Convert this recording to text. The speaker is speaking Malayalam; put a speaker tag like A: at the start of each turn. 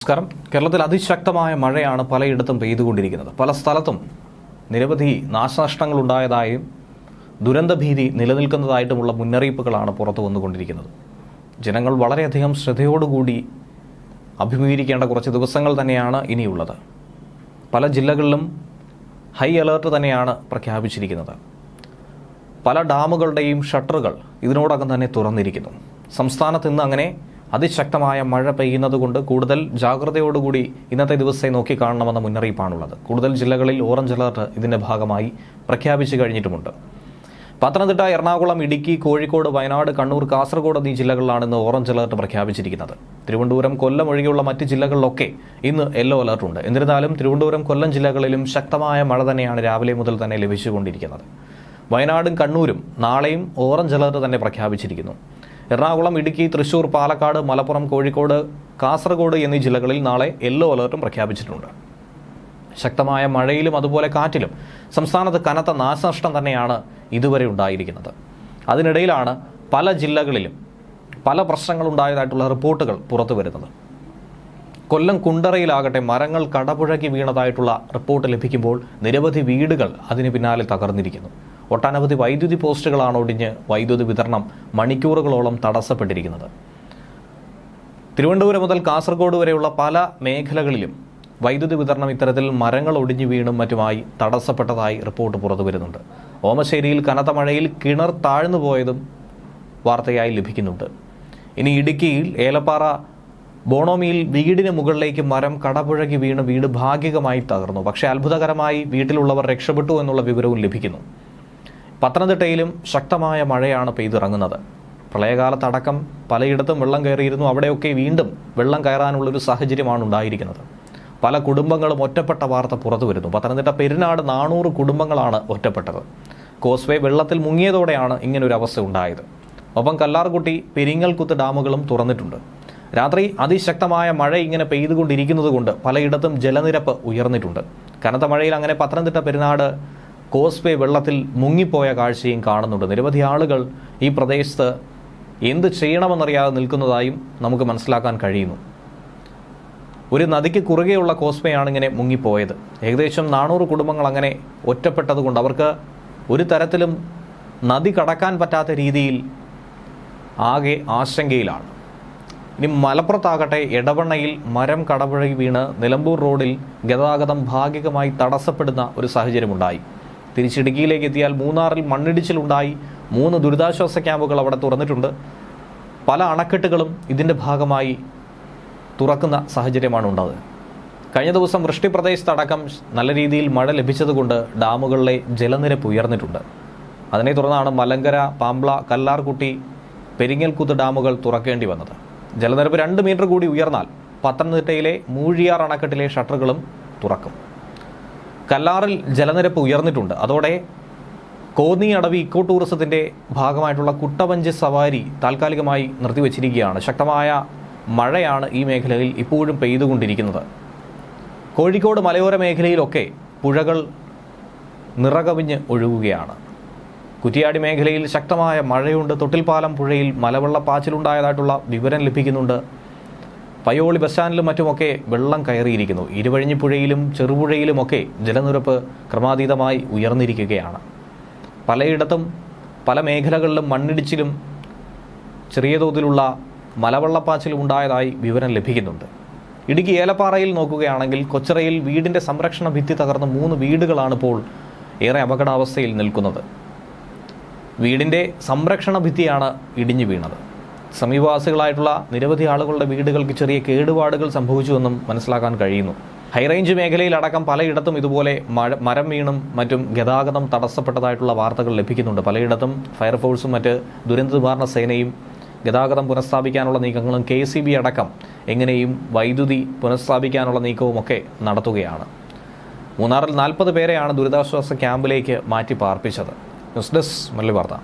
A: നമസ്കാരം. കേരളത്തിൽ അതിശക്തമായ മഴയാണ് പലയിടത്തും പെയ്തുകൊണ്ടിരിക്കുന്നത്. പല സ്ഥലത്തും നിരവധി നാശനഷ്ടങ്ങൾ ഉണ്ടായതായും ദുരന്തഭീതി നിലനിൽക്കുന്നതായിട്ടുമുള്ള മുന്നറിയിപ്പുകളാണ് പുറത്തു വന്നുകൊണ്ടിരിക്കുന്നത്. ജനങ്ങൾ വളരെയധികം ശ്രദ്ധയോടുകൂടി അഭിമുഖീകരിക്കേണ്ട കുറച്ച് ദിവസങ്ങൾ തന്നെയാണ് ഇനിയുള്ളത്. പല ജില്ലകളിലും ഹൈ അലേർട്ട് തന്നെയാണ് പ്രഖ്യാപിച്ചിരിക്കുന്നത്. പല ഡാമുകളുടെയും ഷട്ടറുകൾ ഇതിനോടകം തന്നെ തുറന്നിരിക്കുന്നു. സംസ്ഥാനത്ത് ഇന്ന് അങ്ങനെ അതിശക്തമായ മഴ പെയ്യുന്നതുകൊണ്ട് കൂടുതൽ ജാഗ്രതയോടുകൂടി ഇന്നത്തെ ദിവസത്തെ നോക്കിക്കാണണമെന്ന മുന്നറിയിപ്പാണുള്ളത്. കൂടുതൽ ജില്ലകളിൽ ഓറഞ്ച് അലർട്ട് ഇതിന്റെ ഭാഗമായി പ്രഖ്യാപിച്ചു കഴിഞ്ഞിട്ടുമുണ്ട്. പത്തനംതിട്ട, എറണാകുളം, ഇടുക്കി, കോഴിക്കോട്, വയനാട്, കണ്ണൂർ, കാസർഗോഡ് എന്നീ ജില്ലകളിലാണ് ഇന്ന് ഓറഞ്ച് അലർട്ട് പ്രഖ്യാപിച്ചിരിക്കുന്നത്. തിരുവനന്തപുരം, കൊല്ലം ഒഴികെയുള്ള മറ്റ് ജില്ലകളിലൊക്കെ ഇന്ന് യെല്ലോ അലർട്ടുണ്ട്. എന്നിരുന്നാലും തിരുവനന്തപുരം, കൊല്ലം ജില്ലകളിലും ശക്തമായ മഴ തന്നെയാണ് രാവിലെ മുതൽ തന്നെ ലഭിച്ചുകൊണ്ടിരിക്കുന്നത്. വയനാടും കണ്ണൂരും നാളെയും ഓറഞ്ച് അലർട്ട് തന്നെ പ്രഖ്യാപിച്ചിരിക്കുന്നു. എറണാകുളം, ഇടുക്കി, തൃശൂർ, പാലക്കാട്, മലപ്പുറം, കോഴിക്കോട്, കാസർഗോഡ് എന്നീ ജില്ലകളിൽ നാളെ യെല്ലോ അലർട്ടും പ്രഖ്യാപിച്ചിട്ടുണ്ട്. ശക്തമായ മഴയിലും അതുപോലെ കാറ്റിലും സംസ്ഥാനത്ത് കനത്ത നാശനഷ്ടം തന്നെയാണ് ഇതുവരെ ഉണ്ടായിരിക്കുന്നത്. അതിനിടയിലാണ് പല ജില്ലകളിലും പല പ്രശ്നങ്ങളുണ്ടായതായിട്ടുള്ള റിപ്പോർട്ടുകൾ പുറത്തു വരുന്നത്. കൊല്ലം കുണ്ടറയിലാകട്ടെ മരങ്ങൾ കടപുഴകി വീണതായിട്ടുള്ള റിപ്പോർട്ട് ലഭിക്കുമ്പോൾ നിരവധി വീടുകൾ അതിന് പിന്നാലെ തകർന്നിരിക്കുന്നു. ഒട്ടനവധി വൈദ്യുതി പോസ്റ്റുകളാണ് ഒടിഞ്ഞ് വൈദ്യുതി വിതരണം മണിക്കൂറുകളോളം തടസ്സപ്പെട്ടിരിക്കുന്നത്. തിരുവനന്തപുരം മുതൽ കാസർഗോഡ് വരെയുള്ള പല മേഖലകളിലും വൈദ്യുതി വിതരണം ഇത്തരത്തിൽ മരങ്ങൾ ഒടിഞ്ഞു വീണും മറ്റുമായി തടസ്സപ്പെട്ടതായി റിപ്പോർട്ട് പുറത്തു വരുന്നുണ്ട്. ഓമശ്ശേരിയിൽ കനത്ത മഴയിൽ കിണർ താഴ്ന്നു പോയതും വാർത്തയായി ലഭിക്കുന്നുണ്ട്. ഇനി ഇടുക്കിയിൽ ഏലപ്പാറ ബോണോമിയിൽ വീടിന് മുകളിലേക്ക് മരം കടപുഴകി വീണ് വീട് ഭാഗികമായി തകർന്നു. പക്ഷേ അത്ഭുതകരമായി വീട്ടിലുള്ളവർ രക്ഷപ്പെട്ടു എന്നുള്ള വിവരവും ലഭിക്കുന്നു. പത്തനംതിട്ടയിലും ശക്തമായ മഴയാണ് പെയ്തിറങ്ങുന്നത്. പ്രളയകാലത്തടക്കം പലയിടത്തും വെള്ളം കയറിയിരുന്നു. അവിടെയൊക്കെ വീണ്ടും വെള്ളം കയറാനുള്ളൊരു സാഹചര്യമാണ് ഉണ്ടായിരിക്കുന്നത്. പല കുടുംബങ്ങളും ഒറ്റപ്പെട്ട വാർത്ത പുറത്തു വരുന്നു. പത്തനംതിട്ട പെരുന്നാട് 400 കുടുംബങ്ങളാണ് ഒറ്റപ്പെട്ടത്. കോസ്വേ വെള്ളത്തിൽ മുങ്ങിയതോടെയാണ് ഇങ്ങനൊരു അവസ്ഥ ഉണ്ടായത്. ഒപ്പം കല്ലാർകുട്ടി, പെരിങ്ങൽകുത്ത് ഡാമുകളും തുറന്നിട്ടുണ്ട്. രാത്രി അതിശക്തമായ മഴ ഇങ്ങനെ പെയ്തുകൊണ്ടിരിക്കുന്നത് കൊണ്ട് പലയിടത്തും ജലനിരപ്പ് ഉയർന്നിട്ടുണ്ട്. കനത്ത മഴയിൽ അങ്ങനെ പത്തനംതിട്ട പെരുന്നാട് കോസ്വേ വെള്ളത്തിൽ മുങ്ങിപ്പോയ കാഴ്ചയും കാണുന്നുണ്ട്. നിരവധി ആളുകൾ ഈ പ്രദേശത്ത് എന്ത് ചെയ്യണമെന്നറിയാതെ നിൽക്കുന്നതായും നമുക്ക് മനസ്സിലാക്കാൻ കഴിയുന്നു. ഒരു നദിക്ക് കുറുകെയുള്ള കോസ്വേയാണ് ഇങ്ങനെ മുങ്ങിപ്പോയത്. ഏകദേശം 400 കുടുംബങ്ങൾ അങ്ങനെ ഒറ്റപ്പെട്ടതുകൊണ്ട് അവർക്ക് ഒരു തരത്തിലും നദി കടക്കാൻ പറ്റാത്ത രീതിയിൽ ആകെ ആശങ്കയിലാണ്. ഇനി മലപ്പുറത്താകട്ടെ എടവണ്ണയിൽ മരം കടപുഴകി വീണ് നിലമ്പൂർ റോഡിൽ ഗതാഗതം ഭാഗികമായി തടസ്സപ്പെടുന്ന ഒരു സാഹചര്യമുണ്ടായി. തിരിച്ചിടുക്കിയിലേക്ക് എത്തിയാൽ മൂന്നാറിൽ മണ്ണിടിച്ചിലുണ്ടായി. 3 ദുരിതാശ്വാസ ക്യാമ്പുകൾ അവിടെ തുറന്നിട്ടുണ്ട്. പല അണക്കെട്ടുകളും ഇതിൻ്റെ ഭാഗമായി തുറക്കുന്ന സാഹചര്യമാണ് ഉണ്ടായത്. കഴിഞ്ഞ ദിവസം വൃഷ്ടിപ്രദേശത്തടക്കം നല്ല രീതിയിൽ മഴ ലഭിച്ചതുകൊണ്ട് ഡാമുകളിലെ ജലനിരപ്പ് ഉയർന്നിട്ടുണ്ട്. അതിനെ തുടർന്നാണ് മലങ്കര, പാമ്പ്ള, കല്ലാർകുട്ടി, പെരിങ്ങൽകുത്ത് ഡാമുകൾ തുറക്കേണ്ടി വന്നത്. ജലനിരപ്പ് 2 മീറ്റർ കൂടി ഉയർന്നാൽ പത്തനംതിട്ടയിലെ മൂഴിയാർ അണക്കെട്ടിലെ ഷട്ടറുകളും തുറക്കും. കല്ലാറിൽ ജലനിരപ്പ് ഉയർന്നിട്ടുണ്ട്. അതോടെ കോന്നി അടവി ഇക്കോ ടൂറിസത്തിന്റെ ഭാഗമായിട്ടുള്ള കുട്ടവഞ്ചി സവാരി താൽക്കാലികമായി നിർത്തിവച്ചിരിക്കുകയാണ്. ശക്തമായ മഴയാണ് ഈ മേഖലയിൽ ഇപ്പോഴും പെയ്തുകൊണ്ടിരിക്കുന്നത്. കോഴിക്കോട് മലയോര മേഖലയിലൊക്കെ പുഴകൾ നിറകവിഞ്ഞ് ഒഴുകുകയാണ്. കുറ്റിയാടി മേഖലയിൽ ശക്തമായ മഴയുണ്ട്. തൊട്ടിൽപ്പാലം പുഴയിൽ മലവെള്ളപ്പാച്ചിലുണ്ടായതായിട്ടുള്ള വിവരം ലഭിക്കുന്നുണ്ട്. പയ്യോളി ബസ് സ്റ്റാൻഡിലും മറ്റുമൊക്കെ വെള്ളം കയറിയിരിക്കുന്നു. ഇരുവഴിഞ്ഞിപ്പുഴയിലും ചെറുപുഴയിലുമൊക്കെ ജലനിരപ്പ് ക്രമാതീതമായി ഉയർന്നിരിക്കുകയാണ്. പലയിടത്തും പല മേഖലകളിലും മണ്ണിടിച്ചിലും ചെറിയ തോതിലുള്ള മലവെള്ളപ്പാച്ചിലും ഉണ്ടായതായി വിവരം ലഭിക്കുന്നുണ്ട്. ഇടുക്കി ഏലപ്പാറയിൽ നോക്കുകയാണെങ്കിൽ കൊച്ചിറയിൽ വീടിൻ്റെ സംരക്ഷണ ഭിത്തി തകർന്ന് 3 വീടുകളാണ് ഇപ്പോൾ ഏറെ അപകടാവസ്ഥയിൽ നിൽക്കുന്നത്. വീടിൻ്റെ സംരക്ഷണ ഭിത്തിയാണ് ഇടിഞ്ഞു വീണത്. സമീപവാസികളായിട്ടുള്ള നിരവധി ആളുകളുടെ വീടുകൾക്ക് ചെറിയ കേടുപാടുകൾ സംഭവിച്ചുവെന്നും മനസ്സിലാക്കാൻ കഴിയുന്നു. ഹൈറേഞ്ച് മേഖലയിലടക്കം പലയിടത്തും ഇതുപോലെ മരം വീണും മറ്റും ഗതാഗതം തടസ്സപ്പെട്ടതായിട്ടുള്ള വാർത്തകൾ ലഭിക്കുന്നുണ്ട്. പലയിടത്തും ഫയർഫോഴ്സും മറ്റ് ദുരന്ത നിവാരണ സേനയും ഗതാഗതം പുനഃസ്ഥാപിക്കാനുള്ള നീക്കങ്ങളും KCB അടക്കം എങ്ങനെയും വൈദ്യുതി പുനഃസ്ഥാപിക്കാനുള്ള നീക്കവുമൊക്കെ നടത്തുകയാണ്. മൂന്നാറിൽ 40 പേരെയാണ് ദുരിതാശ്വാസ ക്യാമ്പിലേക്ക് മാറ്റി പാർപ്പിച്ചത്. ന്യൂസ് ഡെസ്ക് മലയാളി വാർത്ത.